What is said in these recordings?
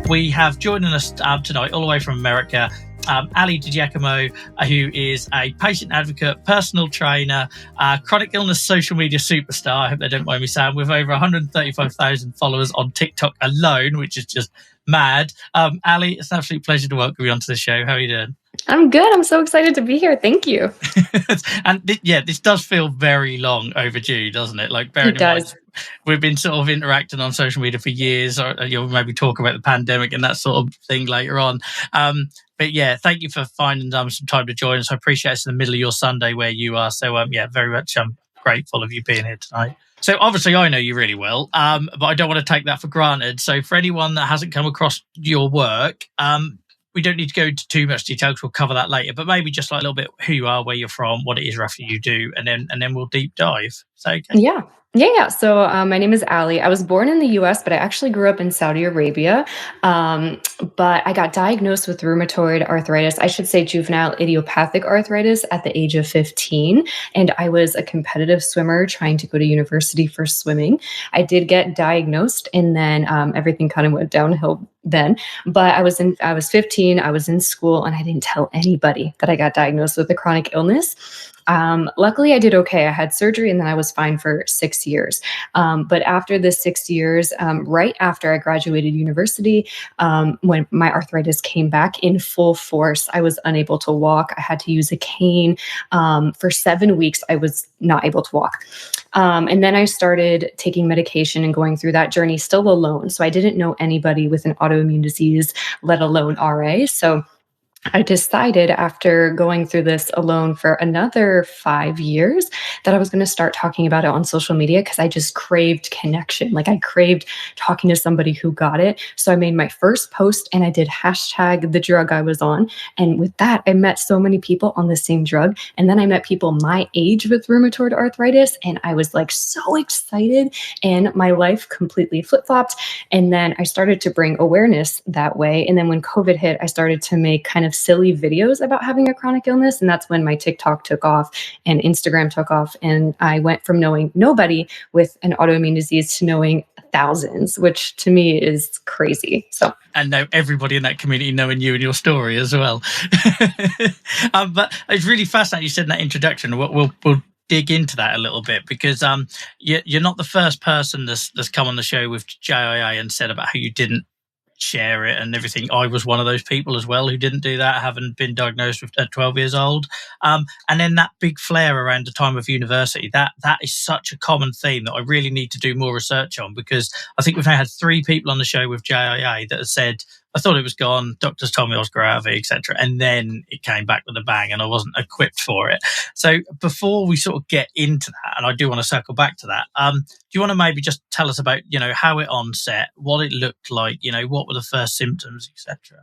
We have joining us tonight, all the way from America, Ali DiGiacomo, who is a patient advocate, personal trainer, chronic illness social media superstar. I hope they don't mind me saying, with over 135,000 followers on TikTok alone, which is just mad. Ali, it's an absolute pleasure to welcome you onto the show. How are you doing? I'm good. I'm so excited to be here. Thank you. And this does feel very long overdue, doesn't it? Like, bearing in mind, we've been sort of interacting on social media for years, or you'll maybe talk about the pandemic and that sort of thing later on. But yeah, thank you for finding some time to join us. I appreciate it's in the middle of your Sunday where you are. So very much grateful of you being here tonight. So obviously I know you really well, but I don't want to take that for granted. So for anyone that hasn't come across your work, we don't need to go into too much detail because we'll cover that later, but maybe just like a little bit who you are, where you're from, what it is roughly you do, and then we'll deep dive. So okay. Yeah. So my name is Ali. I was born in the US, but I actually grew up in Saudi Arabia. But I got diagnosed with rheumatoid arthritis, I should say juvenile idiopathic arthritis, at the age of 15. And I was a competitive swimmer trying to go to university for swimming. I did get diagnosed, and then everything kind of went downhill then. But I was 15, I was in school, and I didn't tell anybody that I got diagnosed with a chronic illness. Luckily, I did okay. I had surgery, and then I was fine for 6 years. But after the 6 years, right after I graduated university, when my arthritis came back in full force, I was unable to walk. I had to use a cane. For 7 weeks, I was not able to walk. And then I started taking medication and going through that journey still alone. So I didn't know anybody with an autoimmune disease, let alone RA. So I decided, after going through this alone for another 5 years, that I was going to start talking about it on social media, because I just craved connection. Like, I craved talking to somebody who got it. So I made my first post, and I did hashtag the drug I was on. And with that, I met so many people on the same drug. And then I met people my age with rheumatoid arthritis, and I was like so excited, and my life completely flip-flopped. And then I started to bring awareness that way. And then when COVID hit, I started to make kind of silly videos about having a chronic illness. And that's when my TikTok took off and Instagram took off. And I went from knowing nobody with an autoimmune disease to knowing thousands, which to me is crazy. So, and know everybody in that community knowing you and your story as well. But it's really fascinating you said in that introduction. We'll dig into that a little bit, because you're not the first person that's come on the show with JIA and said about how you didn't share it and everything. I was one of those people as well who didn't do that, having been diagnosed at 12 years old. And then that big flare around the time of university, that is such a common theme that I really need to do more research on, because I think we've now had 3 people on the show with JIA that have said, I thought it was gone, doctors told me I was gravy, etc. And then it came back with a bang and I wasn't equipped for it. So before we sort of get into that, and I do want to circle back to that, do you want to maybe just tell us about, how it onset, what it looked like, what were the first symptoms, etc.?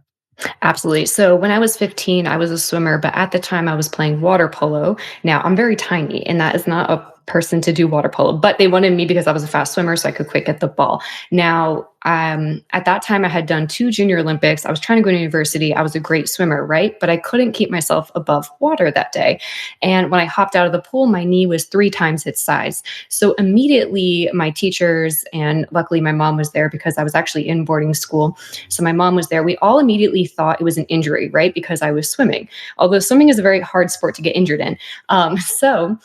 Absolutely. So when I was 15, I was a swimmer, but at the time I was playing water polo. Now, I'm very tiny, and that is not a person to do water polo, but they wanted me because I was a fast swimmer, so I could quick get the ball. Now, at that time, I had done 2 Junior Olympics. I was trying to go to university. I was a great swimmer, right? But I couldn't keep myself above water that day. And when I hopped out of the pool, my knee was 3 times its size. So immediately my teachers, and luckily my mom was there because I was actually in boarding school. So my mom was there. We all immediately thought it was an injury, right? Because I was swimming. Although swimming is a very hard sport to get injured in. So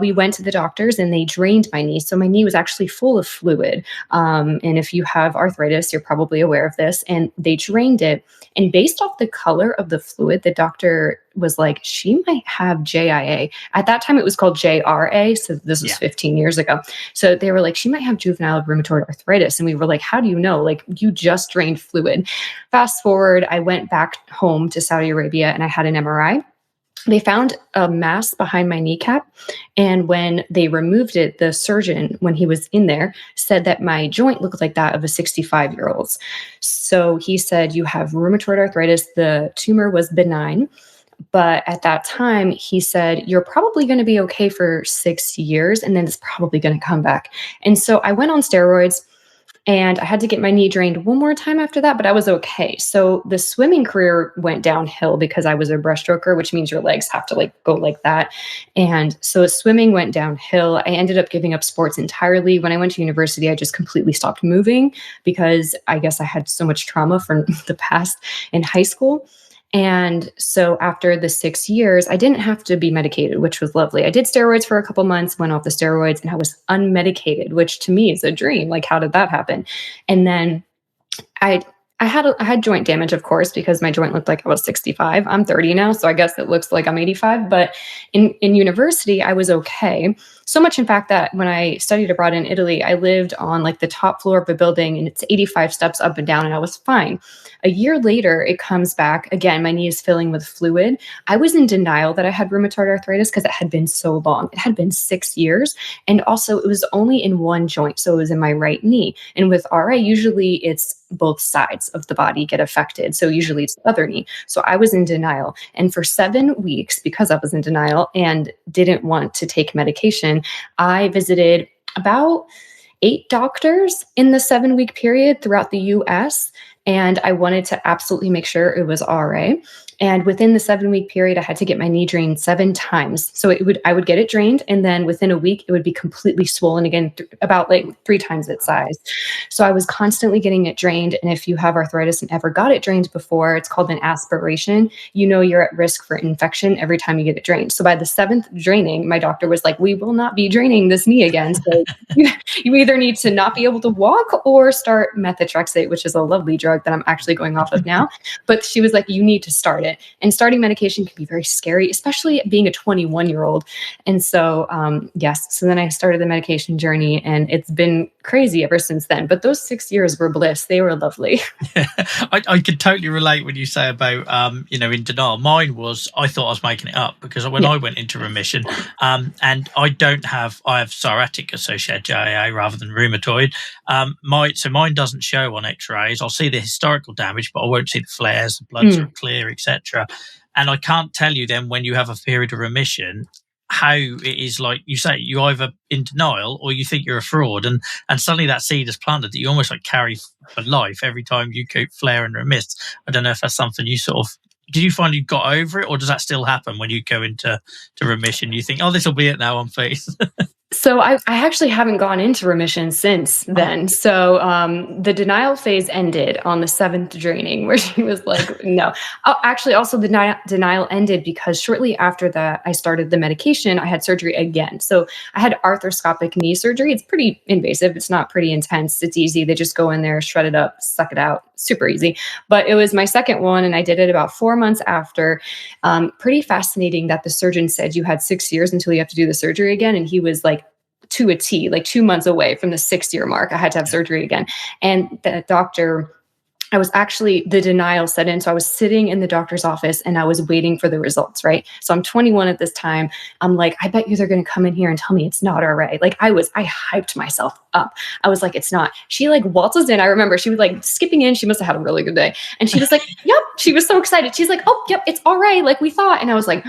we went to the doctors, and they drained my knee. So my knee was actually full of fluid. And if you have arthritis, you're probably aware of this. And they drained it. And based off the color of the fluid, the doctor was like, she might have JIA. At that time, it was called JRA. So this was 15 years ago. So they were like, she might have juvenile rheumatoid arthritis. And we were like, how do you know? Like, you just drained fluid. Fast forward, I went back home to Saudi Arabia, and I had an MRI. They found a mass behind my kneecap. And when they removed it, the surgeon, when he was in there, said that my joint looked like that of a 65-year-old's. So he said, you have rheumatoid arthritis. The tumor was benign. But at that time, he said, you're probably going to be okay for 6 years, and then it's probably going to come back. And so I went on steroids. And I had to get my knee drained one more time after that, but I was okay. So the swimming career went downhill because I was a breaststroker, which means your legs have to like go like that. And so swimming went downhill. I ended up giving up sports entirely. When I went to university, I just completely stopped moving because I guess I had so much trauma from the past in high school. And so after the 6 years, I didn't have to be medicated, which was lovely. I did steroids for a couple months, went off the steroids, and I was unmedicated, which to me is a dream. Like, how did that happen? And then I I had joint damage, of course, because my joint looked like I was 65. I'm 30 now, so I guess it looks like I'm 85. But in university, I was okay. So much, in fact, that when I studied abroad in Italy, I lived on like the top floor of a building, and it's 85 steps up and down, and I was fine. A year later, it comes back again. My knee is filling with fluid. I was in denial that I had rheumatoid arthritis because it had been so long. It had been 6 years, and also it was only in one joint, so it was in my right knee. And with RA, usually it's both sides of the body get affected. So usually it's the other knee. So I was in denial. And for 7 weeks, because I was in denial and didn't want to take medication, I visited about 8 doctors in the 7 week period throughout the US. And I wanted to absolutely make sure it was RA. And within the 7 week period, I had to get my knee drained 7 times. So I would get it drained, and then within a week, it would be completely swollen again, about like 3 times its size. So I was constantly getting it drained. And if you have arthritis and ever got it drained before, it's called an aspiration. You know you're at risk for infection every time you get it drained. So by the 7th draining, my doctor was like, "We will not be draining this knee again. So you either need to not be able to walk or start methotrexate," which is a lovely drug that I'm actually going off of now. But she was like, "You need to start it." And starting medication can be very scary, especially being a 21-year-old. And so, yes, so then I started the medication journey, and it's been crazy ever since then. But those 6 years were bliss. They were lovely. I could totally relate when you say about, in denial. Mine was, I thought I was making it up because when I went into remission, and I have psoriatic associated JIA rather than rheumatoid. So mine doesn't show on x-rays. I'll see the historical damage, but I won't see the flares, the bloods are clear, etc. And I can't tell you then when you have a period of remission, how it is, like you say, you either in denial or you think you're a fraud, and suddenly that seed is planted that you almost like carry for life every time you keep flare and remiss. I don't know if that's something you sort of, did you find you got over it, or does that still happen when you go into remission? You think, oh, this will be it now, I'm pleased. So I actually haven't gone into remission since then. So the denial phase ended on the 7th draining, where she was like, no. Actually, also the denial ended because shortly after that, I started the medication. I had surgery again. So I had arthroscopic knee surgery. It's pretty invasive. It's not pretty intense. It's easy. They just go in there, shred it up, suck it out. Super easy. But it was my second one, and I did it about 4 months after. Pretty fascinating that the surgeon said you had 6 years until you have to do the surgery again. And he was like, to a T, like 2 months away from the 6 year mark, I had to have surgery again. And the doctor, the denial set in. So I was sitting in the doctor's office and I was waiting for the results, right? So I'm 21 at this time. I'm like, I bet you they're going to come in here and tell me it's not RA. Like I hyped myself up. I was like, it's not. She like waltzes in. I remember she was like skipping in. She must have had a really good day. And she was like, yep. She was so excited. She's like, oh, yep, it's RA. Like we thought. And I was like,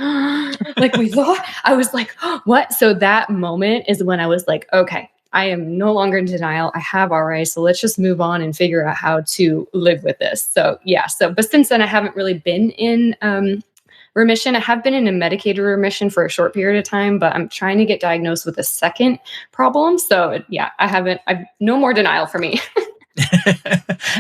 like we thought. I was like, what? So that moment is when I was like, okay, I am no longer in denial. I have RA, so let's just move on and figure out how to live with this. So yeah, but since then I haven't really been in remission. I have been in a medicated remission for a short period of time, but I'm trying to get diagnosed with a second problem. So yeah, I've no more denial for me.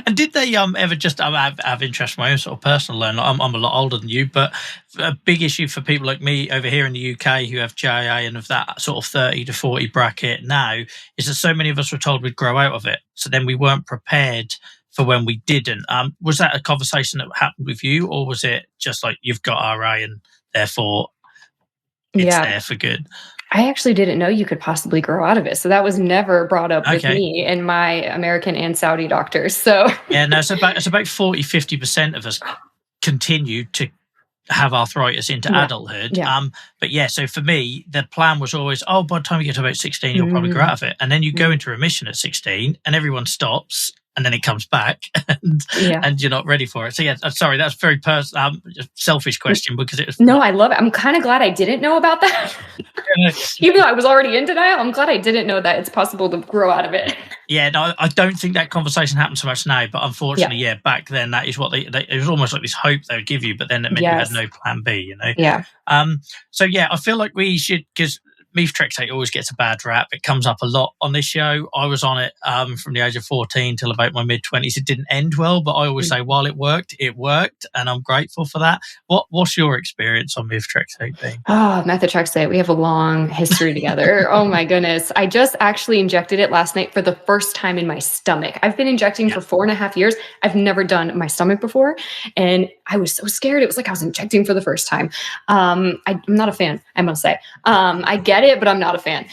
And did they ever just have interest in my own sort of personal learning? I'm a lot older than you, but a big issue for people like me over here in the UK who have JIA and of that sort of 30 to 40 bracket now is that so many of us were told we'd grow out of it. So then we weren't prepared for when we didn't. Was that a conversation that happened with you, or was it just like you've got RA and therefore it's there for good? I actually didn't know you could possibly grow out of it. So that was never brought up with me and my American and Saudi doctors. So yeah, no, it's about 40-50% of us continue to have arthritis into adulthood. But yeah, so for me, the plan was always, by the time you get to about 16, you'll probably grow out of it. And then you go into remission at 16 and everyone stops. and then it comes back, and Yeah. you're not ready for it. So yeah, sorry, that's very selfish question because it was No, I love it. I'm kind of glad I didn't know about that. Even though I was already in denial, I'm glad I didn't know that it's possible to grow out of it. Yeah, no, I don't think that conversation happens so much now, but unfortunately, Yeah. yeah, back then that is what it was almost like this hope they would give you, but then it meant you had Yes. no plan B, you know? Yeah. So yeah, I feel like we should, because methotrexate always gets a bad rap. It comes up a lot on this show. I was on it from the age of 14 till about my mid-20s. It didn't end well, but I always say while it worked, and I'm grateful for that. What's your experience on methotrexate being? Oh, methotrexate. We have a long history together. Oh my goodness. I just actually injected it last night for the first time in my stomach. I've been injecting for 4.5 years. I've never done my stomach before. And I was so scared. It was like I was injecting for the first time. I'm not a fan, I must say. I get it, but I'm not a fan.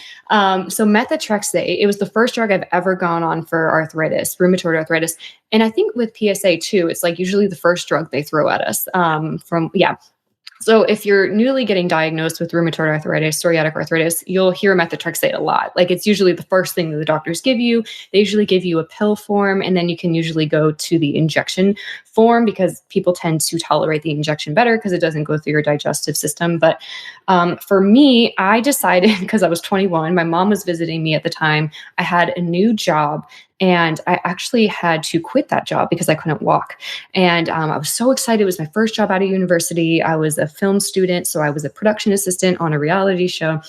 So methotrexate, it was the first drug I've ever gone on for arthritis, rheumatoid arthritis. And I think with PSA too, it's like usually the first drug they throw at us So if you're newly getting diagnosed with rheumatoid arthritis, psoriatic arthritis, you'll hear methotrexate a lot. Like it's usually the first thing that the doctors give you. They usually give you a pill form, and then you can usually go to the injection form because people tend to tolerate the injection better because it doesn't go through your digestive system. But for me, I decided because I was 21, my mom was visiting me at the time. I had a new job. And I actually had to quit that job because I couldn't walk. And I was so excited. It was my first job out of university. I was a film student, so I was a production assistant on a reality show.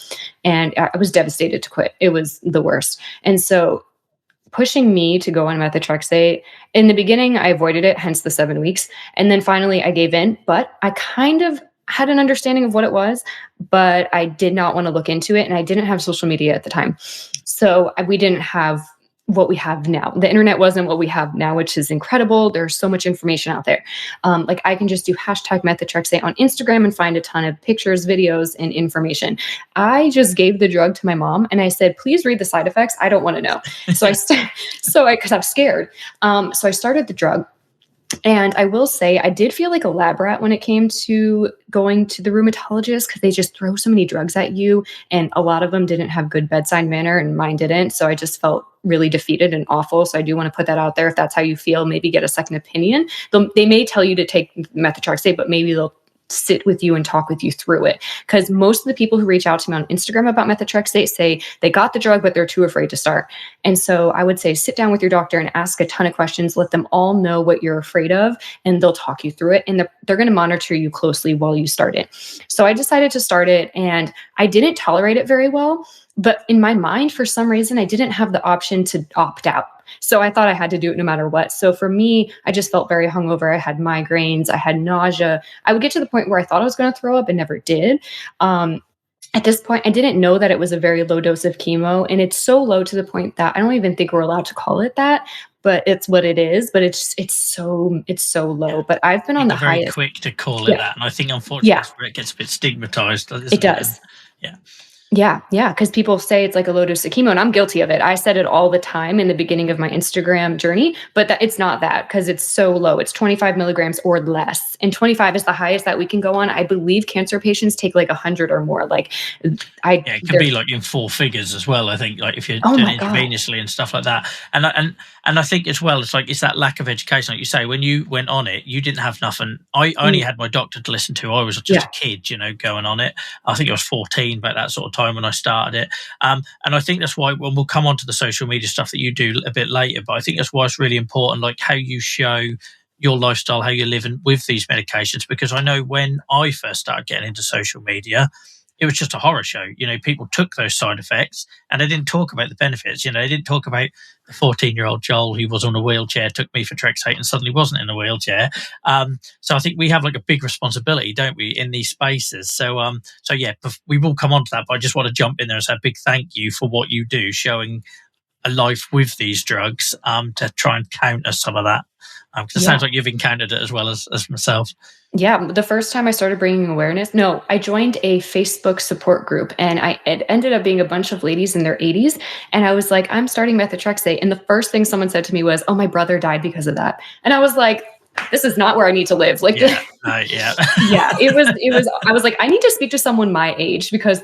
And I was devastated to quit. It was the worst. And so pushing me to go on methotrexate, in the beginning, I avoided it, hence the 7 weeks. And then finally, I gave in. But I kind of had an understanding of what it was, but I did not want to look into it. And I didn't have social media at the time. So we didn't have what we have now. The internet wasn't what we have now, which is incredible. There's so much information out there. Like I can just do hashtag methotrexate on Instagram and find a ton of pictures, videos, and information. I just gave the drug to my mom and I said, please read the side effects. I don't want to know. Because I'm scared. So I started the drug. And I will say, I did feel like a lab rat when it came to going to the rheumatologist because they just throw so many drugs at you. And a lot of them didn't have good bedside manner and mine didn't. So I just felt really defeated and awful. So I do want to put that out there. If that's how you feel, maybe get a second opinion. They may tell you to take methotrexate, but maybe they'll sit with you and talk with you through it. Because most of the people who reach out to me on Instagram about methotrexate say they got the drug, but they're too afraid to start. And so I would say sit down with your doctor and ask a ton of questions. Let them all know what you're afraid of, and they'll talk you through it. And they're going to monitor you closely while you start it. So I decided to start it, and I didn't tolerate it very well. But in my mind, for some reason, I didn't have the option to opt out. So I thought I had to do it no matter what. So for me, I just felt very hungover. I had migraines. I had nausea. I would get to the point where I thought I was going to throw up and never did. At this point, I didn't know that it was a very low dose of chemo. And it's so low to the point that I don't even think we're allowed to call it that. But it's what it is. But it's so low. But I've been on the very highest. Quick to call it that, and I think unfortunately that's where it gets a bit stigmatized. It does. Yeah, because people say it's like a low dose of chemo, and I'm guilty of it. I said it all the time in the beginning of my Instagram journey, but it's not that because it's so low. It's 25 milligrams or less, and 25 is the highest that we can go on. I believe cancer patients take like 100 or more. It could be like in 4 figures as well. I think like if you're doing it intravenously and stuff like that, and I think as well, it's that lack of education, like you say. When you went on it, you didn't have nothing. I only had my doctor to listen to. I was just a kid, going on it. I think I was 14 about that sort of time when I started it. And I think that's why when we'll come on to the social media stuff that you do a bit later, but I think that's why it's really important, like how you show your lifestyle, how you're living with these medications. Because I know when I first started getting into social media, it was just a horror show. People took those side effects and they didn't talk about the benefits. They didn't talk about the 14-year-old Joel who was on a wheelchair, took methotrexate and suddenly wasn't in a wheelchair. So I think we have like a big responsibility, don't we, in these spaces? So we will come on to that, but I just want to jump in there and say a big thank you for what you do, showing a life with these drugs to try and counter some of that. Because it sounds like you've encountered it as well as myself. Yeah, the first time I started bringing awareness, I joined a Facebook support group, and it ended up being a bunch of ladies in their 80s. And I was like, I'm starting methotrexate. And the first thing someone said to me was, oh, my brother died because of that. And I was like, this is not where I need to live. Like, Yeah, no, yeah. yeah, I was like, I need to speak to someone my age because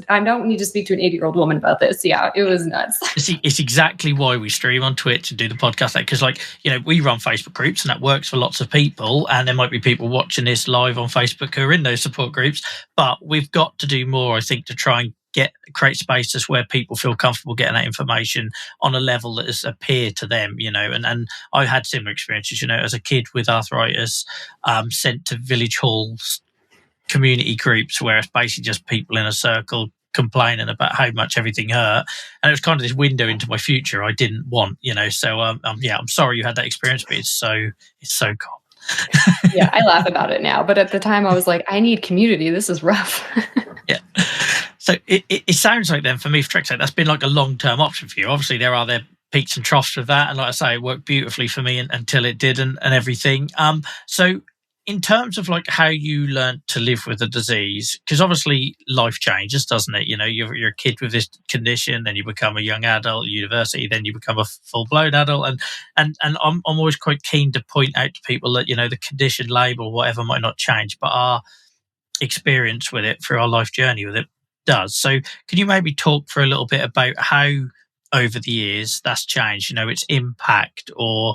I don't need to speak to an 80-year-old woman about this. Yeah, it was nuts. It's exactly why we stream on Twitch and do the podcast, because, like, we run Facebook groups and that works for lots of people, and there might be people watching this live on Facebook who are in those support groups, but we've got to do more, I think, to try and create spaces where people feel comfortable getting that information on a level that is a peer to them, and I had similar experiences, as a kid with arthritis, sent to village halls, community groups where it's basically just people in a circle complaining about how much everything hurt, and it was kind of this window into my future I didn't want, so I'm sorry you had that experience, but it's so common. Yeah, I laugh about it now, but at the time I was like, I need community, this is rough. Yeah. So it sounds like then, for me, for Trexate, that's been like a long-term option for you. Obviously there are their peaks and troughs with that, and like I say, it worked beautifully for me until it did, and everything. So in terms of like how you learned to live with the disease, because obviously life changes, doesn't it? You're a kid with this condition, then you become a young adult at university, then you become a full-blown adult, and I'm always quite keen to point out to people that the condition label, whatever, might not change, but our experience with it through our life journey with it does. So can you maybe talk for a little bit about how over the years that's changed, its impact, or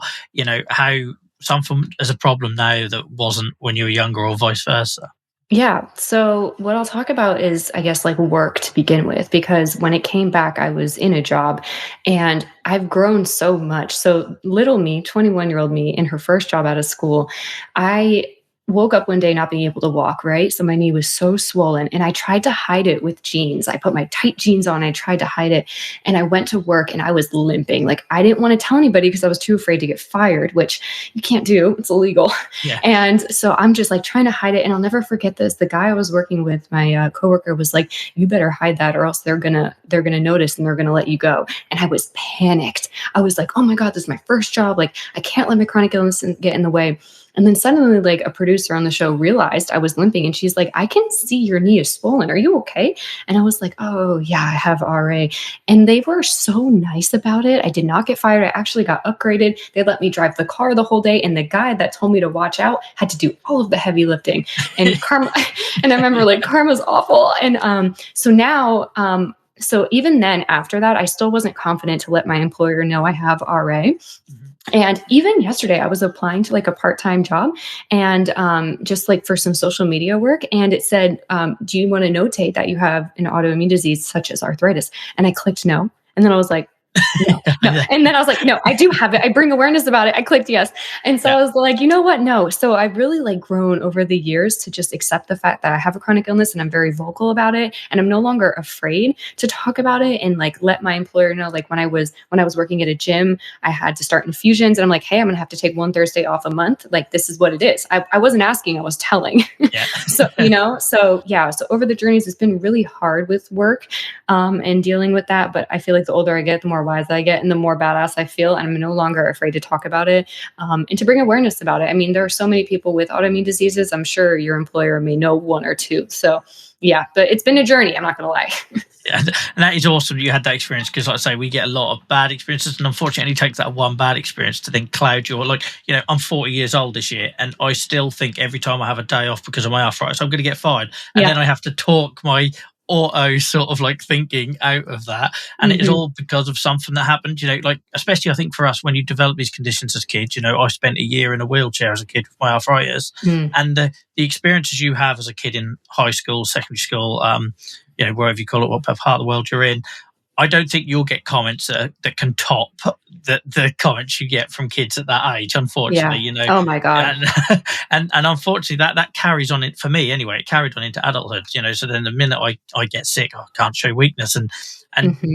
how something as a problem now that wasn't when you were younger, or vice versa? Yeah. So what I'll talk about is, I guess, like work to begin with, because when it came back, I was in a job and I've grown so much. So little me, 21-year-old me, in her first job out of school, I woke up one day not being able to walk, right? So my knee was so swollen and I tried to hide it with jeans. I put my tight jeans on, I tried to hide it, and I went to work and I was limping. Like, I didn't want to tell anybody because I was too afraid to get fired, which you can't do, it's illegal. Yeah. And so I'm just like trying to hide it. And I'll never forget this. The guy I was working with, my coworker, was like, you better hide that or else they're gonna notice and they're gonna let you go. And I was panicked. I was like, oh my God, this is my first job. Like, I can't let my chronic illness get in the way. And then suddenly, like, a producer on the show realized I was limping, and she's like, I can see your knee is swollen. Are you okay? And I was like, oh yeah, I have RA. And they were so nice about it. I did not get fired. I actually got upgraded. They let me drive the car the whole day. And the guy that told me to watch out had to do all of the heavy lifting. And karma, and I remember, like, karma's awful. And so now, so even then, after that, I still wasn't confident to let my employer know I have RA. Mm-hmm. And even yesterday, I was applying to like a part-time job, and just like for some social media work. And it said, do you want to notate that you have an autoimmune disease such as arthritis? And I clicked no. And then I was like, no. And then I was like, no, I do have it. I bring awareness about it. I clicked yes. And so I was like, you know what? No. So I've really like grown over the years to just accept the fact that I have a chronic illness, and I'm very vocal about it. And I'm no longer afraid to talk about it and like let my employer know. Like when I was working at a gym, I had to start infusions, and I'm like, hey, I'm going to have to take one Thursday off a month. Like, this is what it is. I wasn't asking, I was telling. Yeah. So over the journeys, it's been really hard with work and dealing with that. But I feel like the older I get, the more wise I get and the more badass I feel. And I'm no longer afraid to talk about it and to bring awareness about it. I mean, there are so many people with autoimmune diseases. I'm sure your employer may know one or two. So yeah, but it's been a journey. I'm not going to lie. Yeah, and that is awesome you had that experience, because like I say, we get a lot of bad experiences, and unfortunately it takes that one bad experience to then cloud your, like, I'm 40 years old this year, and I still think every time I have a day off because of my arthritis, I'm going to get fired. And then I have to talk my auto sort of like thinking out of that, and it is all because of something that happened, like, especially I think for us, when you develop these conditions as kids, I spent a year in a wheelchair as a kid with my arthritis, and the experiences you have as a kid in high school, secondary school, wherever you call it, what part of the world you're in, I don't think you'll get comments that can top the comments you get from kids at that age, unfortunately. Oh my God. And unfortunately that carries on it for me anyway. It carried on into adulthood, so then the minute I get sick, I can't show weakness, and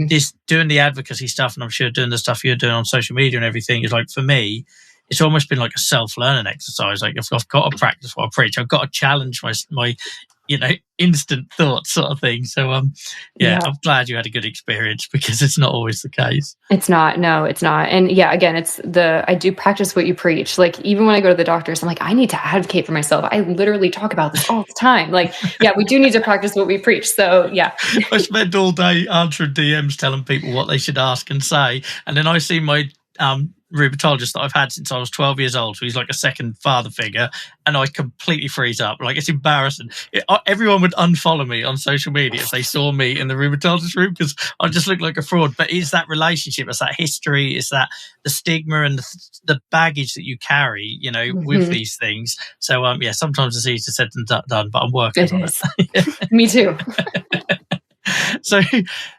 this doing the advocacy stuff, and I'm sure doing the stuff you're doing on social media and everything, is like, for me, it's almost been like a self-learning exercise. Like, I've got to practice what I preach. I've got to challenge my instant thoughts sort of thing. So I'm glad you had a good experience, because it's not always the case. It's not. No, it's not. And yeah, again, I do practice what you preach. Like, even when I go to the doctors, I'm like, I need to advocate for myself. I literally talk about this all the time. Like, yeah, we do need to practice what we preach. So yeah. I spend all day answering DMs telling people what they should ask and say. And then I see my rheumatologist that I've had since I was 12 years old. So he's like a second father figure, and I completely freeze up. Like, it's embarrassing. Everyone would unfollow me on social media if they saw me in the rheumatologist room, because I just look like a fraud. But it's that relationship, it's that history, it's that the stigma and the baggage that you carry, with Mhm. these things. So yeah, sometimes it's easier said than done, but I'm working It on is. it. Me too. so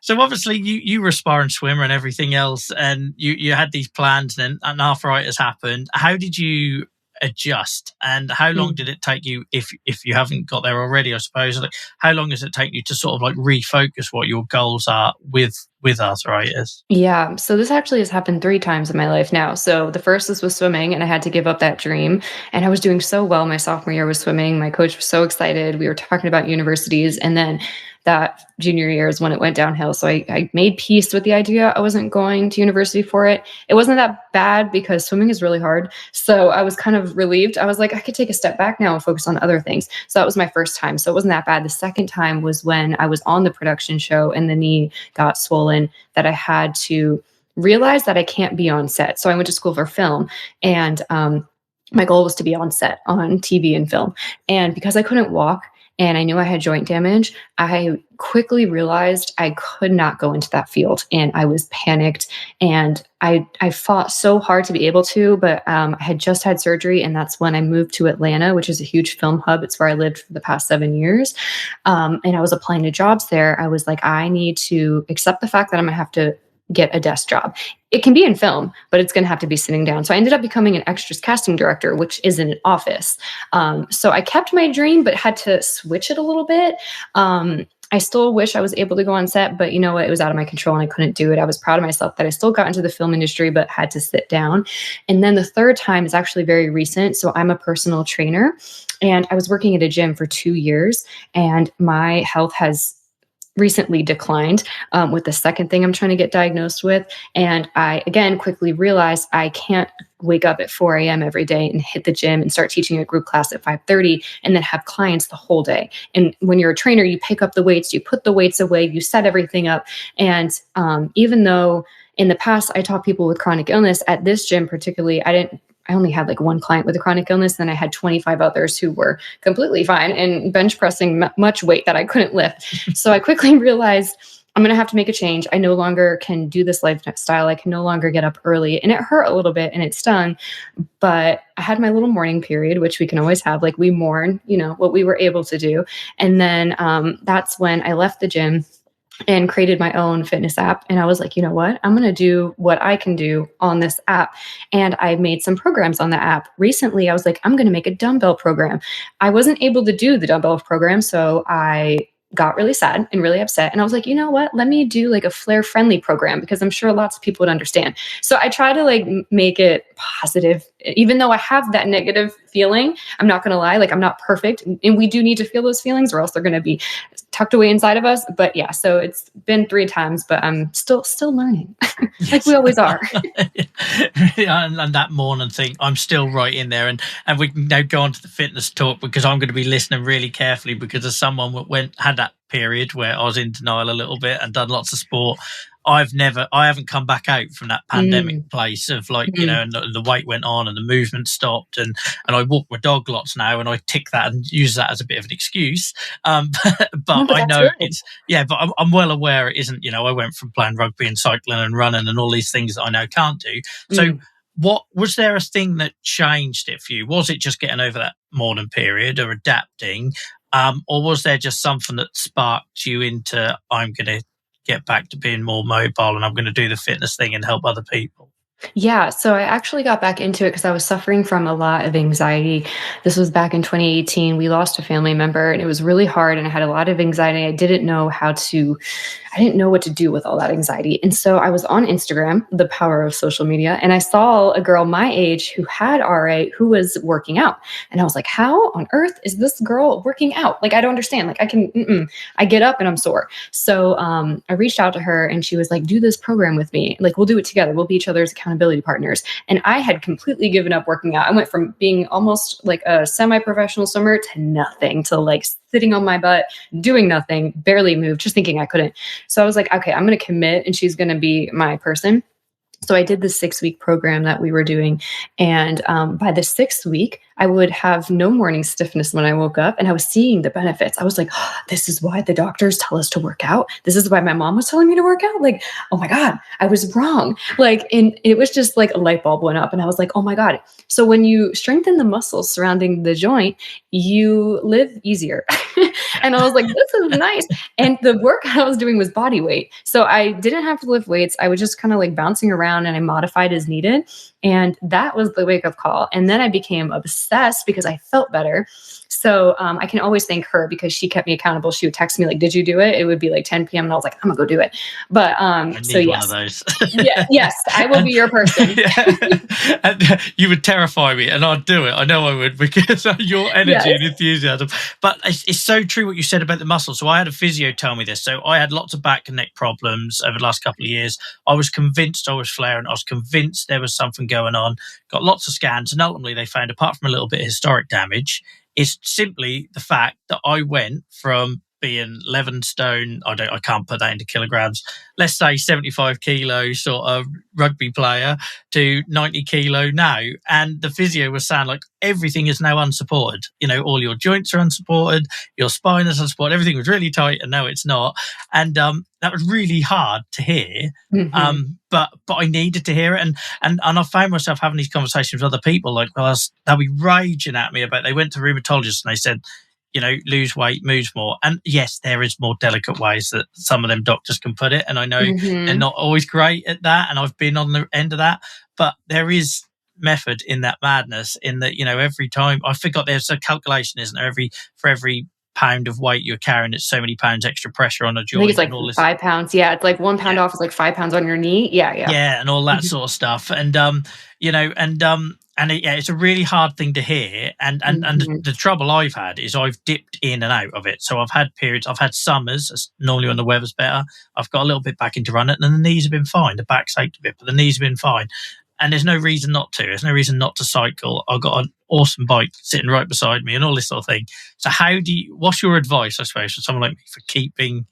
so obviously you were a sparring swimmer and everything else, and you had these plans, and then an arthritis happened. How did you adjust, and how long Mm. did it take you, if you haven't got there already, I suppose, like, how long does it take you to sort of like refocus what your goals are with arthritis? Yeah, so this actually has happened 3 times in my life now. So the first was with swimming, and I had to give up that dream, and I was doing so well my sophomore year with swimming. My coach was so excited. We were talking about universities, and then that junior year is when it went downhill. So I made peace with the idea I wasn't going to university for it. It wasn't that bad because swimming is really hard. So I was kind of relieved. I was like, I could take a step back now and focus on other things. So that was my first time. So it wasn't that bad. The second time was when I was on the production show and the knee got swollen, that I had to realize that I can't be on set. So I went to school for film, and my goal was to be on set on TV and film. And because I couldn't walk and I knew I had joint damage, I quickly realized I could not go into that field, and I was panicked. And I fought so hard to be able to, but I had just had surgery, and that's when I moved to Atlanta, which is a huge film hub. It's where I lived for the past 7 years. And I was applying to jobs there. I was like, I need to accept the fact that I'm gonna have to get a desk job. It can be in film, but it's going to have to be sitting down. So I ended up becoming an extras casting director, which is in an office. So I kept my dream, but had to switch it a little bit. I still wish I was able to go on set, but you know what? It was out of my control and I couldn't do it. I was proud of myself that I still got into the film industry, but had to sit down. And then the third time is actually very recent. So I'm a personal trainer, and I was working at a gym for 2 years, and my health has recently declined with the second thing I'm trying to get diagnosed with. And I, again, quickly realized I can't wake up at 4 a.m. every day and hit the gym and start teaching a group class at 5:30 and then have clients the whole day. And when you're a trainer, you pick up the weights, you put the weights away, you set everything up. And even though in the past I taught people with chronic illness, at this gym particularly, I only had like one client with a chronic illness. Then I had 25 others who were completely fine and bench pressing much weight that I couldn't lift. So I quickly realized I'm going to have to make a change. I no longer can do this lifestyle. I can no longer get up early. And it hurt a little bit and it stung. But I had my little mourning period, which we can always have. Like, we mourn, what we were able to do. And then that's when I left the gym and created my own fitness app. And I was like, you know what? I'm going to do what I can do on this app. And I made some programs on the app. Recently, I was like, I'm going to make a dumbbell program. I wasn't able to do the dumbbell program. So I got really sad and really upset. And I was like, you know what? Let me do like a flare friendly program, because I'm sure lots of people would understand. So I try to like make it positive, even though I have that negative feeling. I'm not going to lie. Like, I'm not perfect. And we do need to feel those feelings, or else they're going to be tucked away inside of us. But yeah, so it's been 3 times, but I'm still learning like we always are. Yeah, and that morning thing, I'm still right in there, and we can now go on to the fitness talk, because I'm going to be listening really carefully, because as someone that had that period where I was in denial a little bit and done lots of sport, I haven't come back out from that pandemic Mm, place of, like, mm. and the weight went on and the movement stopped, and I walk my dog lots now, and I tick that and use that as a bit of an excuse. But No, but I that's know good. but I'm well aware it isn't. I went from playing rugby and cycling and running and all these things that I now can't do. So, Mm. what was there a thing that changed it for you? Was it just getting over that mourning period or adapting, or was there just something that sparked you into, I'm going to get back to being more mobile and I'm going to do the fitness thing and help other people? Yeah, so I actually got back into it because I was suffering from a lot of anxiety. This was back in 2018. We lost a family member, and it was really hard, and I had a lot of anxiety. I didn't know what to do with all that anxiety. And so I was on Instagram, the power of social media, and I saw a girl my age who had RA, who was working out. And I was like, how on earth is this girl working out? Like, I don't understand. Like, I get up and I'm sore. So I reached out to her, and she was like, do this program with me. Like, we'll do it together. We'll be each other's accountability partners. And I had completely given up working out. I went from being almost like a semi-professional swimmer to nothing, to like sitting on my butt, doing nothing, barely moved, just thinking I couldn't. So I was like, okay, I'm going to commit, and she's going to be my person. So I did the 6-week program that we were doing. And by the 6th week, I would have no morning stiffness when I woke up, and I was seeing the benefits. I was like, oh, this is why the doctors tell us to work out. This is why my mom was telling me to work out. Like, oh my God, I was wrong. Like, and it was just like a light bulb went up, and I was like, oh my God. So when you strengthen the muscles surrounding the joint, you live easier. And I was like, this is nice. And the work I was doing was body weight. So I didn't have to lift weights. I was just kind of like bouncing around, and I modified as needed. And that was the wake up call. And then I became obsessed because I felt better. So I can always thank her because she kept me accountable. She would text me like, did you do it? It would be like 10 p.m. And I was like, I'm gonna go do it. But I need so one yes. of those. Yeah, yes, I will be your person. Yeah. And you would terrify me, and I'd do it. I know I would, because your energy Yes. and enthusiasm. But it's so true what you said about the muscles. So I had a physio tell me this. So I had lots of back and neck problems over the last couple of years. I was convinced I was flaring. I was convinced there was something going on. Got lots of scans, and ultimately they found, apart from a little bit of historic damage, it's simply the fact that I went from being 11 stone, I can't put that into kilograms, let's say 75 kilo sort of rugby player, to 90 kilo now. And the physio was saying like everything is now unsupported. You know, all your joints are unsupported, your spine is unsupported, everything was really tight, and now it's not. And that was really hard to hear. Mhm. But I needed to hear it, and I found myself having these conversations with other people. Like, well, they'll be raging at me about, they went to rheumatologists and they said, you know, lose weight, moves more. And yes, there is more delicate ways that some of them doctors can put it, and I know they're Mhm. not always great at that, and I've been on the end of that. But there is method in that madness, in that, you know, every time, I forgot, there's a calculation, isn't there? For every pound of weight you're carrying, it's so many pounds extra pressure on a I think it's joint, like and all this. 5 pounds. Yeah, it's like 1 pound Yeah. off is like 5 pounds on your knee. Yeah, yeah. Yeah, and all that Mhm. sort of stuff. And you know, yeah, it's a really hard thing to hear. And Mhm. the trouble I've had is I've dipped in and out of it. So I've had periods, I've had summers, normally when the weather's better, I've got a little bit back into running, and the knees have been fine. The back's ached a bit, but the knees have been fine. And there's no reason not to. There's no reason not to cycle. I've got an awesome bike sitting right beside me, and all this sort of thing. So what's your advice, I suppose, for someone like me for keeping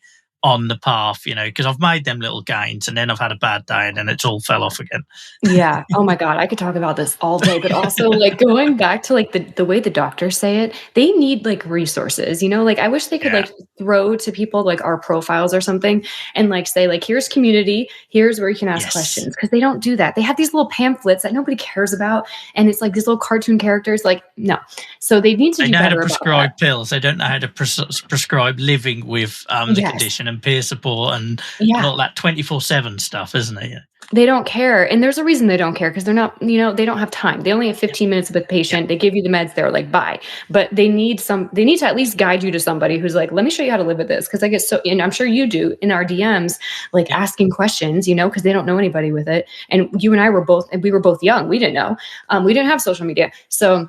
on the path, you know, because I've made them little gains, and then I've had a bad day, and then it's all fell off again. Yeah. Oh my God, I could talk about this all day, but also like going back to like the way the doctors say it, they need like resources, like I wish they could Yeah. like throw to people like our profiles or something and like say like, here's community, here's where you can ask Yes. questions. Cause they don't do that. They have these little pamphlets that nobody cares about. And it's like these little cartoon characters, like, no. So they need to They do know how to better about that. prescribe pills. They don't know how to prescribe living with the Yes. condition and peer support and Yeah. all that 24/7 stuff, isn't it? Yeah. They don't care, and there's a reason they don't care because they're not they don't have time. They only have Yeah. 15 minutes with the Yeah. patient. They give you the meds, they're like, "Bye." But they need to at least guide you to somebody who's like, "Let me show you how to live with this." Because I get so, and I'm sure you do in our DMs, like Yeah. asking questions, because they don't know anybody with it. And you and I were both, and we were both young. We didn't know. We didn't have social media. So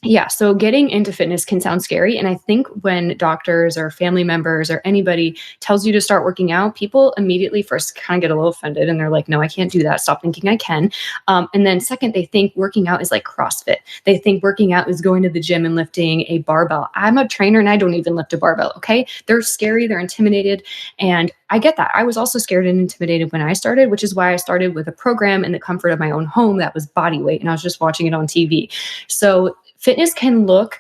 yeah, so getting into fitness can sound scary. And I think when doctors or family members or anybody tells you to start working out, people immediately first kind of get a little offended and they're like, no, I can't do that. Stop thinking I can. And then second, they think working out is like CrossFit. They think working out is going to the gym and lifting a barbell. I'm a trainer and I don't even lift a barbell. Okay. They're scary. They're intimidated. And I get that. I was also scared and intimidated when I started, which is why I started with a program in the comfort of my own home that was body weight. And I was just watching it on TV. So fitness can look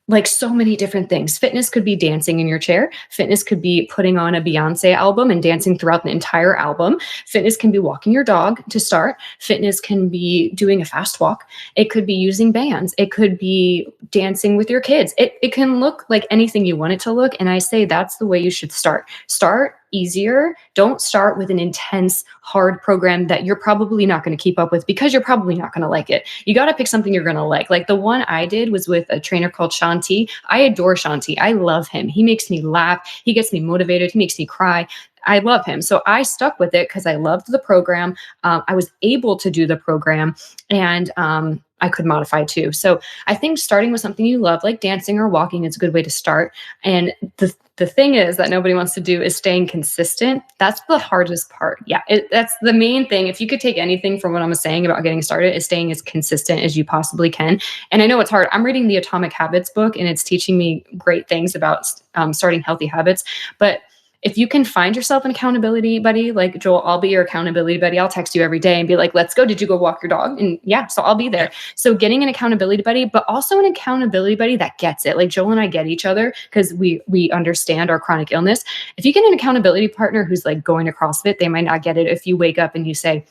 like so many different things. Fitness could be dancing in your chair. Fitness could be putting on a Beyonce album and dancing throughout the entire album. Fitness can be walking your dog to start. Fitness can be doing a fast walk. It could be using bands. It could be dancing with your kids. It can look like anything you want it to look. And I say that's the way you should start. Start easier. Don't start with an intense, hard program that you're probably not going to keep up with because you're probably not going to like it. You got to pick something you're going to like. Like the one I did was with a trainer called Shanti. I adore Shanti. I love him. He makes me laugh. He gets me motivated. He makes me cry. I love him. So I stuck with it because I loved the program. I was able to do the program and I could modify too. So I think starting with something you love, like dancing or walking, is a good way to start. And the thing is that nobody wants to do is staying consistent. That's the Yeah. hardest part. Yeah, that's the main thing. If you could take anything from what I'm saying about getting started, is staying as consistent as you possibly can. And I know it's hard. I'm reading the Atomic Habits book, and it's teaching me great things about starting healthy habits. But if you can find yourself an accountability buddy, like Joel, I'll be your accountability buddy. I'll text you every day and be like, let's go. Did you go walk your dog? And yeah, so I'll be there. So getting an accountability buddy, but also an accountability buddy that gets it. Like Joel and I get each other because we understand our chronic illness. If you get an accountability partner who's like going to CrossFit, they might not get it. If you wake up and you say,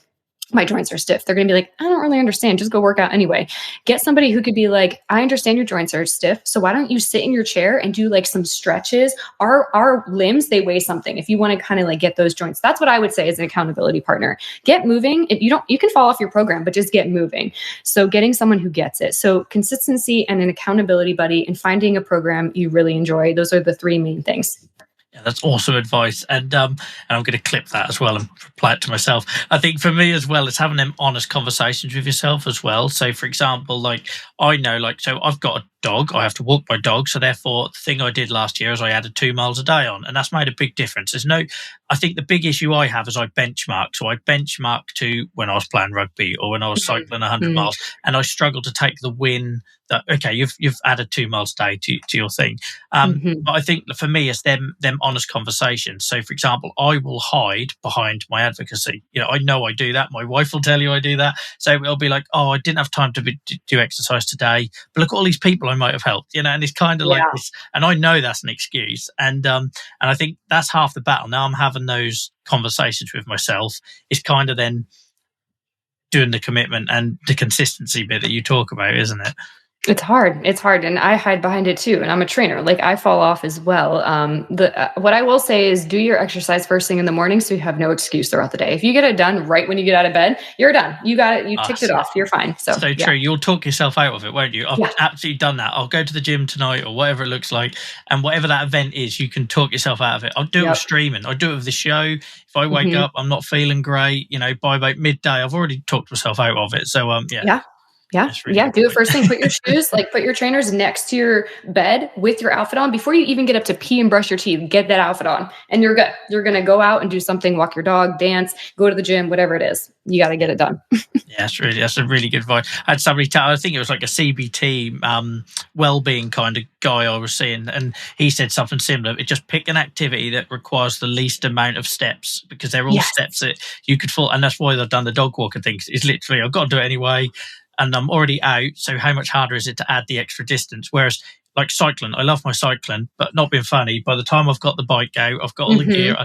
my joints are stiff, they're going to be like, I don't really understand. Just go work out anyway. Get somebody who could be like, I understand your joints are stiff. So why don't you sit in your chair and do like some stretches? Our limbs, they weigh something. If you want to kind of like get those joints, that's what I would say is an accountability partner. Get moving. If you can fall off your program, but just get moving. So getting someone who gets it. So consistency and an accountability buddy and finding a program you really enjoy. Those are the three main things. Yeah, that's awesome advice, and I'm going to clip that as well and apply it to myself. I think for me as well, it's having them honest conversations with yourself as well. So, for example, like I know, like so, I've got a dog. I have to walk my dog, so therefore, the thing I did last year is I added 2 miles a day on, and that's made a big difference. I think the big issue I have is I benchmark. So I benchmark to when I was playing rugby or when I was cycling 100 miles, and I struggle to take the win. That okay, you've added 2 miles a day to your thing. But I think for me, it's them honest conversations. So, for example, I will hide behind my advocacy. I know I do that. My wife will tell you I do that. So it'll be like, oh, I didn't have time to do exercise today, but look at all these people I might have helped. And it's kind of like this. And I know that's an excuse. And I think that's half the battle. Now I'm having those conversations with myself. It's kind of then doing the commitment and the consistency bit that you talk about, isn't it? It's hard. It's hard. And I hide behind it too. And I'm a trainer. Like I fall off as well. What I will say is do your exercise first thing in the morning so you have no excuse throughout the day. If you get it done right when you get out of bed, you're done. You got it. You ticked it off. You're fine. So true. You'll talk yourself out of it, won't you? I've absolutely done that. I'll go to the gym tonight or whatever it looks like. And whatever that event is, you can talk yourself out of it. I'll do it with streaming. I do it with the show. If I wake up, I'm not feeling great, by about midday, I've already talked myself out of it. So, Yeah. Do it first thing. Put your shoes, put your trainers next to your bed with your outfit on before you even get up to pee and brush your teeth. Get that outfit on and you're good. You're going to go out and do something, walk your dog, dance, go to the gym, whatever it is. You got to get it done. That's a really good advice. I had somebody I think it was like a CBT well-being kind of guy I was seeing, and he said something similar. It just pick an activity that requires the least amount of steps because they're all steps that you could fall. And that's why they've done the dog walking thing. It's literally, I've got to do it anyway. And I'm already out, so how much harder is it to add the extra distance? Whereas, like cycling, I love my cycling, but not being funny, by the time I've got the bike out, I've got all the gear,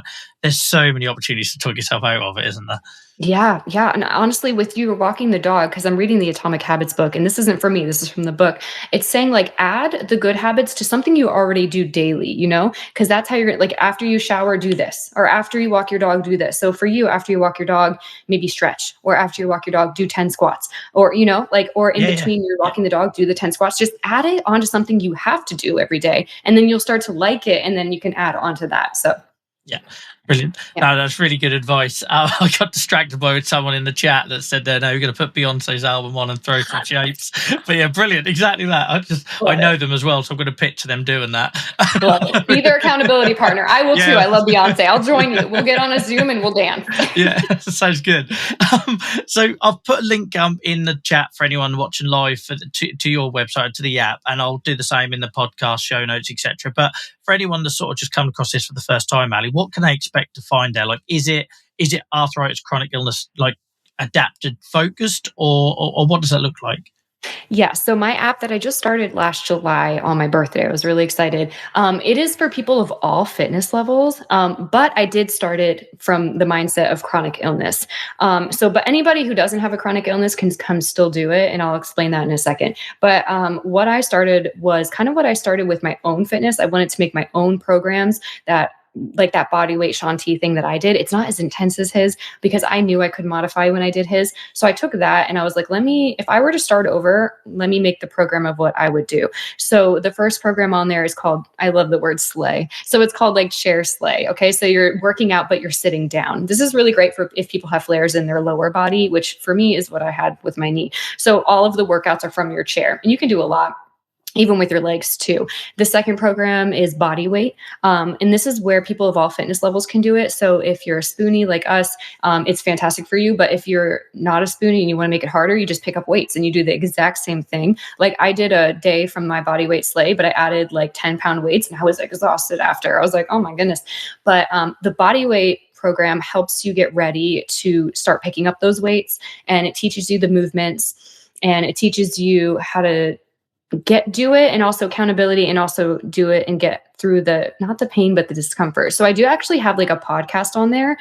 there's so many opportunities to talk yourself out of it, isn't there? Yeah. And honestly, with you walking the dog, because I'm reading the Atomic Habits book, and this isn't from me, this is from the book. It's saying add the good habits to something you already do daily, because that's how you're after you shower, do this, or after you walk your dog, do this. So for you, after you walk your dog, maybe stretch, or after you walk your dog, do 10 squats, or, or in between you're walking the dog, do the 10 squats. Just add it onto something you have to do every day. And then you'll start to like it. And then you can add onto that. So. Yeah. Brilliant. Yeah. No, that's really good advice. I got distracted by someone in the chat that said, no, we're going to put Beyonce's album on and throw some shapes. But yeah, brilliant. Exactly that. I know them as well, so I'm going to picture them doing that. Be their accountability partner. I will too. I love Beyonce. I'll join you. We'll get on a Zoom and we'll dance. Yeah, sounds good. So I'll put a link in the chat for anyone watching live to your website, to the app, and I'll do the same in the podcast, show notes, etc. But for anyone that's sort of just come across this for the first time, Ali, what can they expect to find there? Is it arthritis, chronic illness, adapted focused, or what does that look like? Yeah. So my app that I just started last July on my birthday, I was really excited. It is for people of all fitness levels. But I did start it from the mindset of chronic illness. But anybody who doesn't have a chronic illness can come still do it. And I'll explain that in a second. But what I started was kind of what I started with my own fitness. I wanted to make my own programs that that body weight Shanti thing that I did. It's not as intense as his because I knew I could modify when I did his. So I took that and I was like, if I were to start over, let me make the program of what I would do. So the first program on there is called, I love the word slay. So it's called chair slay. Okay. So you're working out, but you're sitting down. This is really great for if people have flares in their lower body, which for me is what I had with my knee. So all of the workouts are from your chair and you can do a lot. even with your legs too. The second program is body weight. And this is where people of all fitness levels can do it. So if you're a spoonie like us, it's fantastic for you. But if you're not a spoonie and you want to make it harder, you just pick up weights and you do the exact same thing. Like I did a day from my body weight sleigh, but I added like 10-pound weights and I was exhausted after. I was like, oh my goodness. But the body weight program helps you get ready to start picking up those weights, and it teaches you the movements, and it teaches you how to do it, and also accountability, and also do it and get through the, not the pain, but the discomfort. So I do actually have like a podcast on there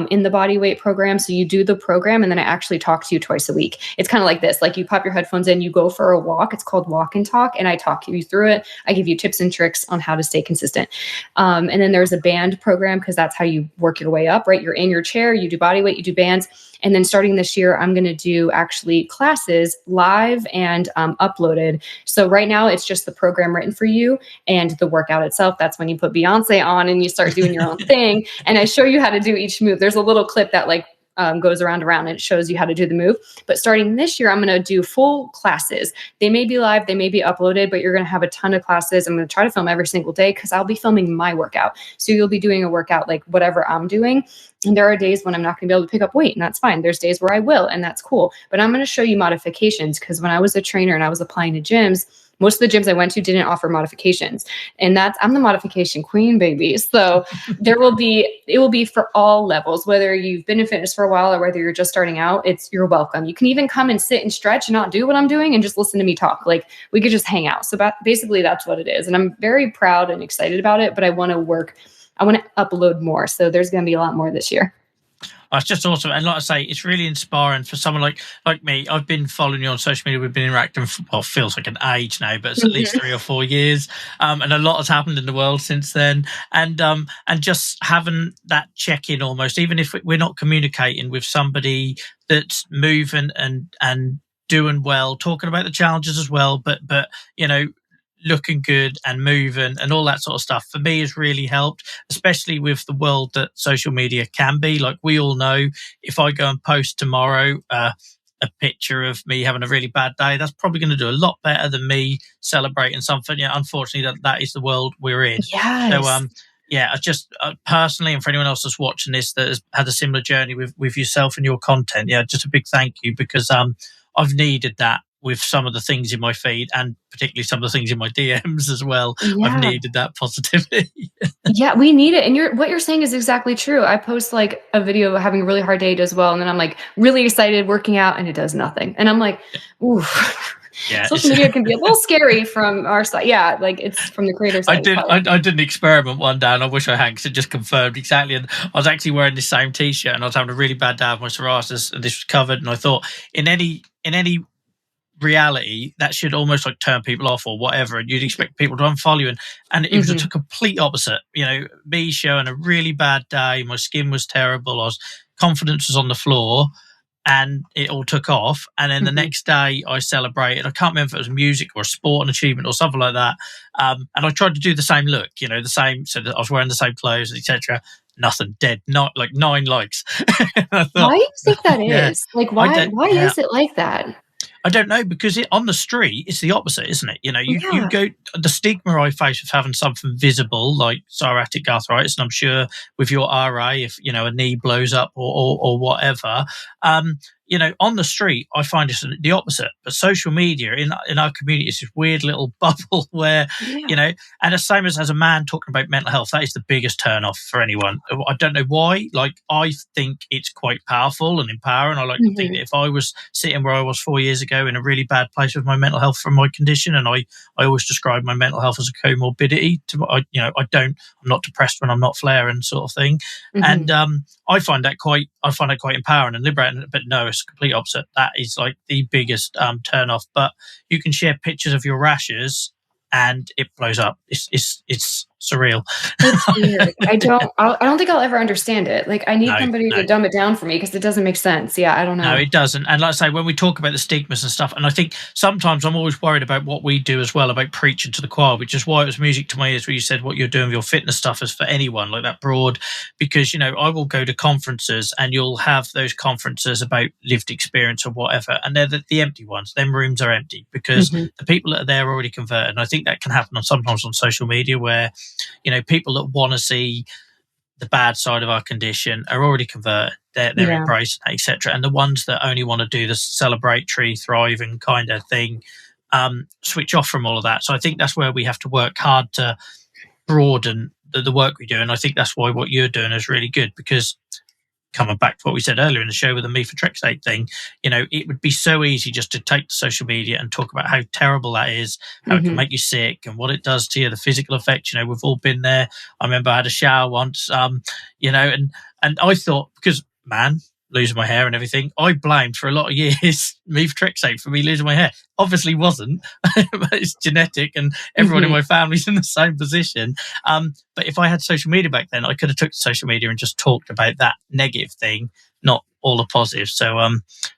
in the body weight program. So you do the program and then I actually talk to you twice a week. It's kind of like this, like you pop your headphones in, you go for a walk. It's called Walk and Talk. And I talk you through it. I give you tips and tricks on how to stay consistent. And then there's a band program, because that's how you work your way up, right? You're in your chair, you do body weight, you do bands. And then starting this year, I'm going to do actually classes live and uploaded. So right now it's just the program written for you and the workout itself. That's when you put Beyonce on and you start doing your own thing. And I show you how to do each move. There's a little clip that like goes around and it shows you how to do the move. But starting this year, I'm going to do full classes. They may be live, they may be uploaded, but you're going to have a ton of classes. I'm going to try to film every single day because I'll be filming my workout. So you'll be doing a workout like whatever I'm doing. And there are days when I'm not going to be able to pick up weight, and that's fine. There's days where I will, and that's cool. But I'm going to show you modifications, because when I was a trainer and I was applying to gyms, most of the gyms I went to didn't offer modifications. And I'm the modification queen, baby. So it will be for all levels, whether you've been in fitness for a while or whether you're just starting out, you're welcome. You can even come and sit and stretch and not do what I'm doing and just listen to me talk. Like we could just hang out. So basically that's what it is. And I'm very proud and excited about it, but I want to upload more. So there's going to be a lot more this year. Oh, it's just awesome. And like I say, it's really inspiring for someone like me. I've been following you on social media. We've been interacting for, well, feels like an age now, but it's at least 3 or 4 years. And a lot has happened in the world since then. And just having that check-in almost, even if we're not communicating with somebody that's moving and doing well, talking about the challenges as well, but looking good and moving and all that sort of stuff, for me has really helped, especially with the world that social media can be. Like we all know, if I go and post tomorrow a picture of me having a really bad day, that's probably going to do a lot better than me celebrating something. Unfortunately, that is the world we're in. Yes. So I just personally, and for anyone else that's watching this that has had a similar journey with yourself and your content, just a big thank you, because I've needed that with some of the things in my feed, and particularly some of the things in my DMs as well. Yeah. I've needed that positivity. Yeah, we need it. And what you're saying is exactly true. I post like a video having a really hard day as well. And then I'm like really excited working out and it does nothing. And I'm like, ooh. Yeah, social media can be a little scary from our side. Yeah, like it's from the creator side. I did an experiment one day, and I wish I had, because it just confirmed exactly. And I was actually wearing the same T-shirt, and I was having a really bad day with my psoriasis, and this was covered. And I thought, in any reality, that should almost like turn people off or whatever, and you'd expect people to unfollow you. And it was the complete opposite. Me showing a really bad day, my skin was terrible, confidence was on the floor, and it all took off. And then the next day I celebrated. I can't remember if it was music or a sport, an achievement or something like that. And I tried to do the same look, the same, so that I was wearing the same clothes, etc. Nothing, dead, not like 9 likes. I thought, why do you think that is? Like, why is it like that? I don't know, because on the street, it's the opposite, isn't it? You go, the stigma I face with having something visible like psoriatic arthritis, and I'm sure with your RA, if, a knee blows up or whatever, on the street, I find it's the opposite. But social media in our community is this weird little bubble where, and the same as a man talking about mental health, that is the biggest turn off for anyone. I don't know why. Like, I think it's quite powerful and empowering. I like to think that if I was sitting where I was 4 years ago in a really bad place with my mental health from my condition, and I always describe my mental health as a comorbidity. I'm not depressed when I'm not flaring, sort of thing. And I find that quite empowering and liberating. But no, it's the complete opposite. That is like the biggest turn off. But you can share pictures of your rashes and it blows up. It's surreal. It's weird. I don't think I'll ever understand it. Like, I need No, somebody no. to dumb it down for me because it doesn't make sense. Yeah, I don't No, know. it doesn't. And like I say, when we talk about the stigmas and stuff, and I think sometimes I'm always worried about what we do as well, about preaching to the choir, which is why it was music to my ears where you said what you're doing with your fitness stuff is for anyone, like that broad. Because, I will go to conferences and you'll have those conferences about lived experience or whatever, and they're the empty ones. Them rooms are empty because Mhm. the people that are there are already converted. And I think that can happen sometimes on social media where, people that want to see the bad side of our condition are already converted. They're Yeah. embracing that, etc. And the ones that only want to do the celebratory, thriving kind of thing, switch off from all of that. So I think that's where we have to work hard to broaden the work we do. And I think that's why what you're doing is really good, because coming back to what we said earlier in the show with the methotrexate thing, it would be so easy just to take to social media and talk about how terrible that is, how it can Mhm. make you sick and what it does to you, the physical effect. We've all been there. I remember I had a shower once, and I thought, because man, losing my hair and everything, I blamed for a lot of years methotrexate for me losing my hair. Obviously wasn't, but it's genetic and everyone in Mhm. my family's in the same position. But if I had social media back then, I could have took to social media and just talked about that negative thing, not all the positive. So yeah,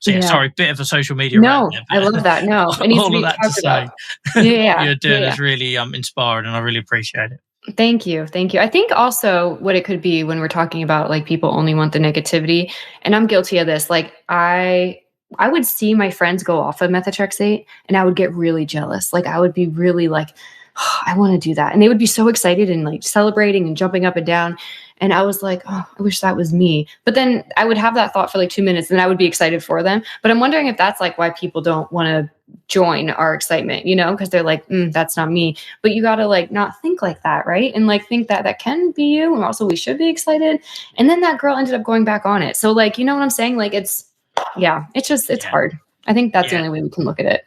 Yeah. sorry, bit of a social media rant No, I there, love that. No, but it needs to all of be that to talked about. say, what Yeah, you're yeah, doing yeah. is really inspiring, and I really appreciate it. Thank you, thank you. I think also what it could be when we're talking about, like, people only want the negativity, and I'm guilty of this, like, I would see my friends go off of methotrexate, and I would get really jealous, like, I would be really like, "Oh, I wanna do that," and they would be so excited and, like, celebrating and jumping up and down, and I was like, "Oh, I wish that was me," but then I would have that thought for, like, 2 minutes, and I would be excited for them, but I'm wondering if that's, like, why people don't wanna join our excitement, because 'cause they're like, that's not me." But you gotta, like, not think like that, right? And, like, think that that can be you, and also we should be excited. And then that girl ended up going back on it. So, like, you know what I'm saying? Like, yeah, it's Yeah, hard. I think that's the yeah. only way we can look at it.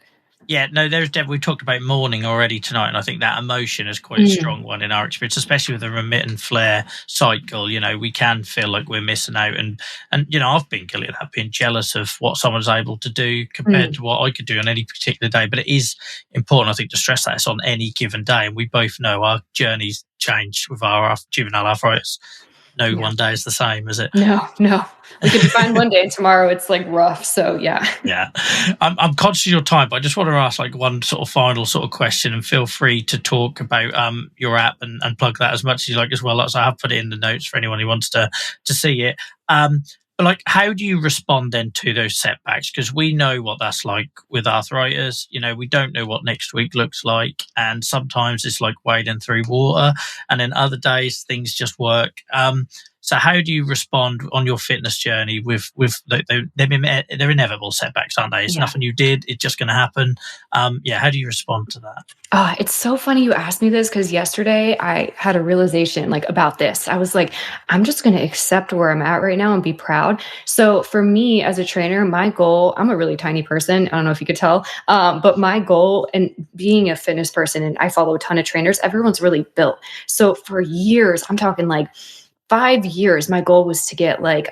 Yeah, no, there's definitely, we talked about mourning already tonight, and I think that emotion is quite a Mm, strong one in our experience, especially with the remittent flare cycle. We can feel like we're missing out, and I've been guilty of that, being jealous of what someone's able to do compared mm, to what I could do on any particular day. But it is important, I think, to stress that it's on any given day, and we both know our journeys change with our juvenile arthritis. No yeah. one day is the same, is it? No, no. We could be fine one day and tomorrow it's, like, rough. So, yeah. Yeah, I'm conscious of your time, but I just want to ask like one sort of final sort of question, and feel free to talk about your app and plug that as much as you like as well. Like, so I have put it in the notes for anyone who wants to see it. But like, how do you respond then to those setbacks? Because we know what that's like with arthritis. We don't know what next week looks like, and sometimes it's like wading through water, and then other days things just work. So how do you respond on your fitness journey with they're inevitable setbacks, aren't they? It's Yeah. nothing you did; it's just going to happen. Yeah, how do you respond to that? It's so funny you asked me this because yesterday I had a realization, like, about this. I was like, I'm just going to accept where I'm at right now and be proud. So for me as a trainer, my goal, I'm a really tiny person. I don't know if you could tell, but my goal, and being a fitness person, and I follow a ton of trainers, everyone's really built. So for years, I'm talking like 5 years, my goal was to get, like,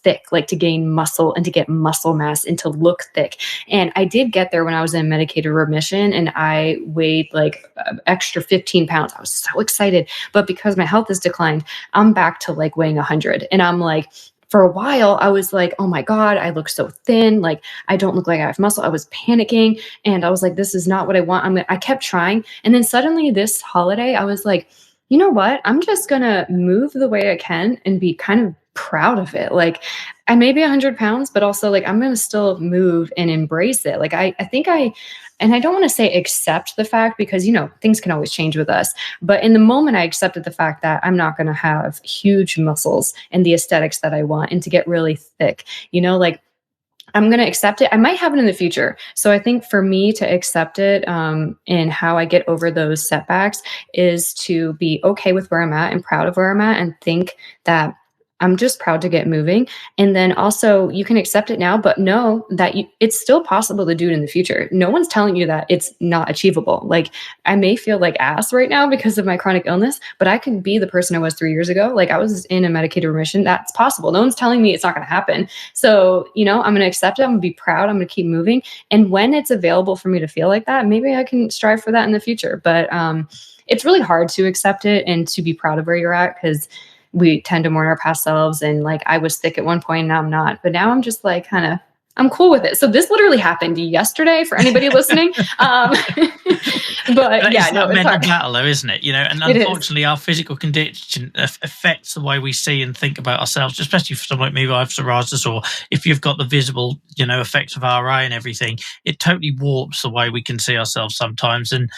thick, like to gain muscle and to get muscle mass and to look thick. And I did get there when I was in medicated remission, and I weighed like extra 15 pounds. I was so excited. But because my health has declined, I'm back to like weighing 100. And I'm like, for a while, I was like, oh my God, I look so thin. Like, I don't look like I have muscle. I was panicking, and I was like, this is not what I want. I kept trying. And then suddenly this holiday, I was like, you know what? I'm just gonna move the way I can and be kind of proud of it. Like, I may be 100 pounds, but also, like, I'm gonna still move and embrace it. Like, I think and I don't want to say accept the fact, because, things can always change with us. But in the moment, I accepted the fact that I'm not going to have huge muscles and the aesthetics that I want and to get really thick, like, I'm going to accept it. I might have it in the future. So I think for me to accept it, and how I get over those setbacks, is to be okay with where I'm at and proud of where I'm at, and think that I'm just proud to get moving. And then also, you can accept it now, but know that it's still possible to do it in the future. No one's telling you that it's not achievable. Like, I may feel like ass right now because of my chronic illness, but I could be the person I was 3 years ago. Like, I was in a medicated remission. That's possible. No one's telling me it's not going to happen. So, I'm going to accept it. I'm going to be proud. I'm going to keep moving. And when it's available for me to feel like that, maybe I can strive for that in the future. But it's really hard to accept it and to be proud of where you're at, because we tend to mourn our past selves. And like, I was thick at one point and now I'm not, but now I'm just like kind of, I'm cool with it. So this literally happened yesterday for anybody listening. But yeah, no, it's mental hard. battle though, isn't it? And unfortunately our physical condition affects the way we see and think about ourselves, especially for someone like me who have psoriasis, or if you've got the visible, effects of RA and everything, it totally warps the way we can see ourselves sometimes. And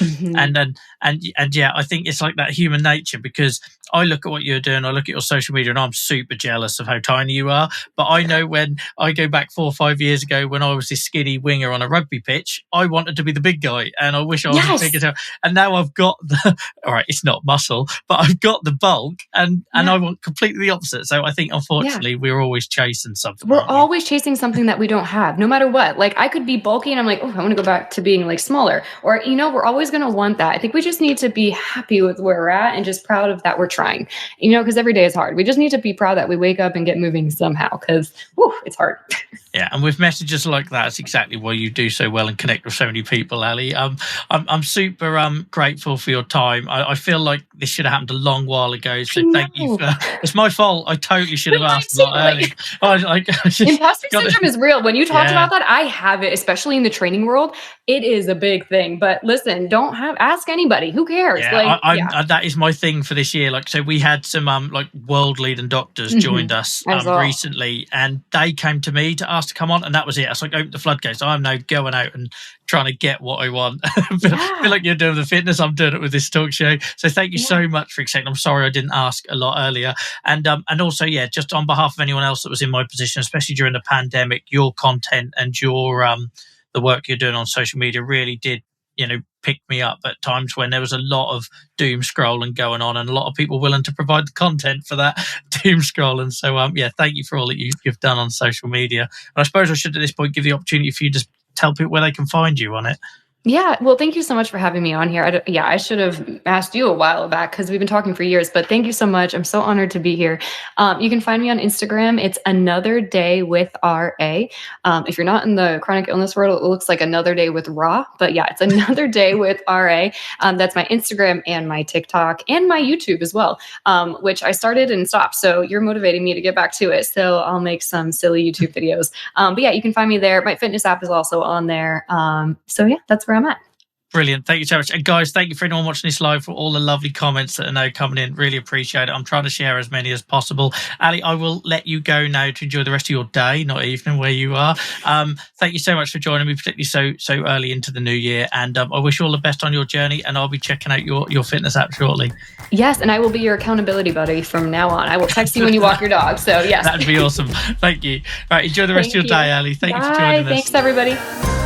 yeah, I think it's like that human nature, because I look at what you're doing, I look at your social media, and I'm super jealous of how tiny you are. But I know when I go back 4 or 5 years ago, when I was this skinny winger on a rugby pitch, I wanted to be the big guy, and I wish I was as big as hell. And now I've got all right, it's not muscle, but I've got the bulk, and I want completely the opposite. So I think, unfortunately, we're always chasing something. We're always chasing something that we don't have, no matter what. Like, I could be bulky and I'm like, oh, I want to go back to being like smaller. Or, we're always going to want that. I think we just need to be happy with where we're at and just proud of that we're trying, because every day is hard. We just need to be proud that we wake up and get moving somehow, because it's hard. Yeah, and with messages like that, it's exactly why you do so well and connect with so many people, Ali. I'm super grateful for your time. I feel like this should have happened a long while ago. So thank you. It's my fault. I totally should have asked a lot earlier. Imposter syndrome is real. When you talked about that, I have it, especially in the training world. It is a big thing. But listen, ask anybody. Who cares? Yeah, that is my thing for this year. So we had some world leading doctors joined us recently, and they came to me to ask to come on, and that was it. I was like, open the floodgates. I'm now going out and trying to get what I want. I feel like you're doing the fitness, I'm doing it with this talk show. So thank you so much for accepting. I'm sorry I didn't ask a lot earlier. And also, just on behalf of anyone else that was in my position, especially during the pandemic, your content and your the work you're doing on social media really did, pick me up at times when there was a lot of doom scrolling going on, and a lot of people willing to provide the content for that doom scrolling. So thank you for all that you've done on social media. And I suppose I should at this point give the opportunity for you to tell people where they can find you on it. Yeah, well, thank you so much for having me on here. I should have asked you a while back, because we've been talking for years, but thank you so much. I'm so honored to be here. You can find me on Instagram. It's Another Day with RA. If you're not in the chronic illness world, it looks like Another Day with Raw, but yeah, it's Another Day with RA. That's my Instagram and my TikTok and my YouTube as well, which I started and stopped. So you're motivating me to get back to it. So I'll make some silly YouTube videos. But yeah, you can find me there. My fitness app is also on there. So yeah, that's where I'm at. Brilliant. Thank you so much. And guys, thank you for anyone watching this live for all the lovely comments that are now coming in. Really appreciate it. I'm trying to share as many as possible. Ali, I will let you go now to enjoy the rest of your day, not evening, where you are. Thank you so much for joining me, particularly so early into the new year. And I wish you all the best on your journey, and I'll be checking out your fitness app shortly. Yes, and I will be your accountability buddy from now on. I will text you when you walk your dog. So yes. That'd be awesome. Thank you. All right, enjoy the rest of your day, Ali. Thank you for joining us. Thanks, everybody.